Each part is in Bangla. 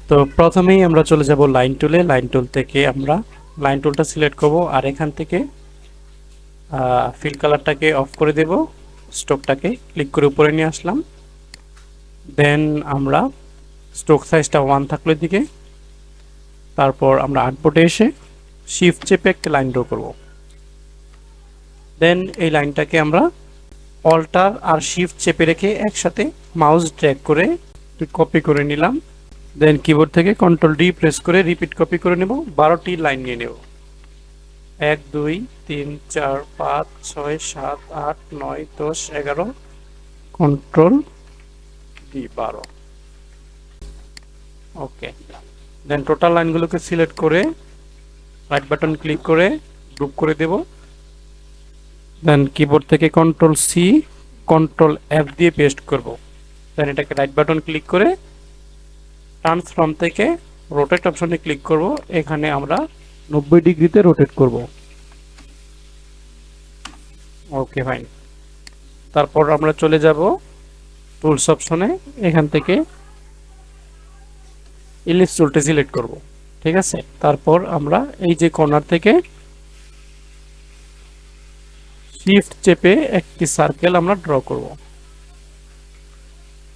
তো প্রথমেই আমরা চলে যাব লাইন টুলে। লাইন টুল থেকে আমরা লাইন টুলটা সিলেক্ট করব, আর এখান থেকে ফিল কালারটাকে অফ করে দেব, স্ট্রোকটাকে ক্লিক করে উপরে নিয়ে আসলাম। দেন আমরা স্ট্রোক সাইজটা 1 থাকলো দিকে। তারপর আমরা আউটপুটে এসে শিফট চেপে একটা লাইন ড্র করব। দেন এই লাইনটাকে আমরা অল্টার আর শিফট চেপে রেখে একসাথে মাউস ড্র্যাগ করে কপি করে নিলাম। দেন কিবোর্ড থেকে কন্ট্রোল ডি প্রেস করে রিপিট কপি করে নেব। 12টি লাইন নিয়ে নেব। 1 2 3 4 5 6 7 8 9 10 11, কন্ট্রোল ডি 12। ওকে, দেন টোটাল লাইনগুলোকে সিলেক্ট করে রাইট বাটন ক্লিক করে গ্রুপ করে দেব। দেন কিবোর্ড থেকে কন্ট্রোল সি কন্ট্রোল এফ দিয়ে পেস্ট করব। দেন এটাকে রাইট বাটন ক্লিক করে ট্রান্সফর্ম থেকে রোটেট অপশনে ক্লিক করব। এখানে আমরা 90 ডিগ্রিতে রোটেট করব। Okay fine. তারপর আমরা চলে যাব টুলস অপশনে। এখান থেকে ইলিপস টুলটা সিলেক্ট করব। ঠিক আছে, তারপর আমরা এই যে কর্নার থেকে শিফট চেপে একটি সার্কেল আমরা ড্র করব।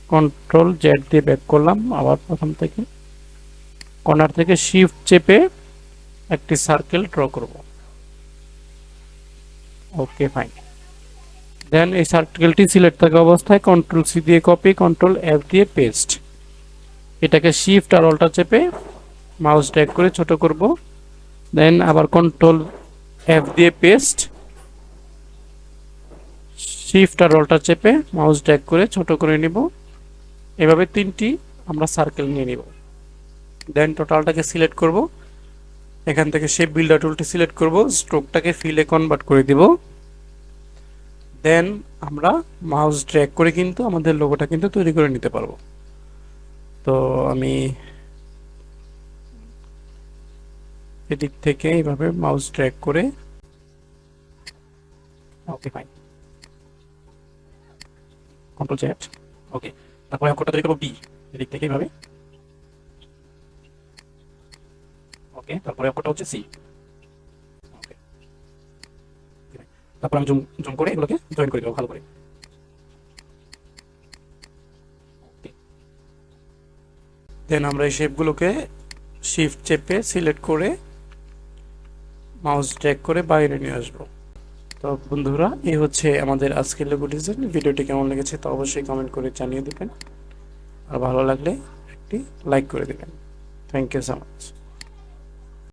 কন্ট্রোল জেড দিয়ে ব্যাক করলাম, আবার প্রথম থেকে কর্নার থেকে শিফট চেপে একটি সার্কেল ড্র করব। Okay fine. দেন এই সার্কেলটি সিলেক্ট থাকা অবস্থায় কন্ট্রোল সি দিয়ে কপি কন্ট্রোল এফ দিয়ে পেস্ট। এটাকে শিফট আর অল্টার চেপে মাউস ড্র্যাগ করে ছোট করব। দেন আবার কন্ট্রোল এফ দিয়ে পেস্ট, শিফট আর অল্টার চেপে মাউস ড্র্যাগ করে ছোট করে নিব। এভাবে 3টি আমরা সার্কেল নিয়ে নিব। দেন টোটালটাকে সিলেক্ট করব। এখান থেকে শেপ বিল্ডার টুলটি সিলেক্ট করব, স্ট্রোকটাকে ফিলে কনভার্ট করে দিব। দেন আমরা মাউস ড্র্যাগ করে কিন্তু আমাদের লোগোটা কিন্তু তৈরি করে নিতে পারবো। তো আমি এদিক থেকে এইভাবে মাউস ড্র্যাগ করে, ওকে ফাইন, কন্ট্রোল জেড। ওকে, তারপরে অক্ষরটা তৈরি করবো বি, এদিক থেকে এইভাবে। ওকে, তারপরে অক্ষরটা হচ্ছে সি। ওকে, তারপর আমি জুম জুম করে এগুলোকে জয়েন করে দেবো ভালো করে। দেন আমরা এই শেপগুলোকে শিফট চেপে সিলেক্ট করে মাউস ড্র্যাগ করে বাইরে নিয়ে আসবো। তো বন্ধুরা, এই হচ্ছে আমাদের আজকের লোগো ডিজাইন। ভিডিওটি কেমন লেগেছে তা অবশ্যই কমেন্ট করে জানিয়ে দেবেন, আর ভালো লাগলে একটি লাইক করে দেবেন। Thank you so much.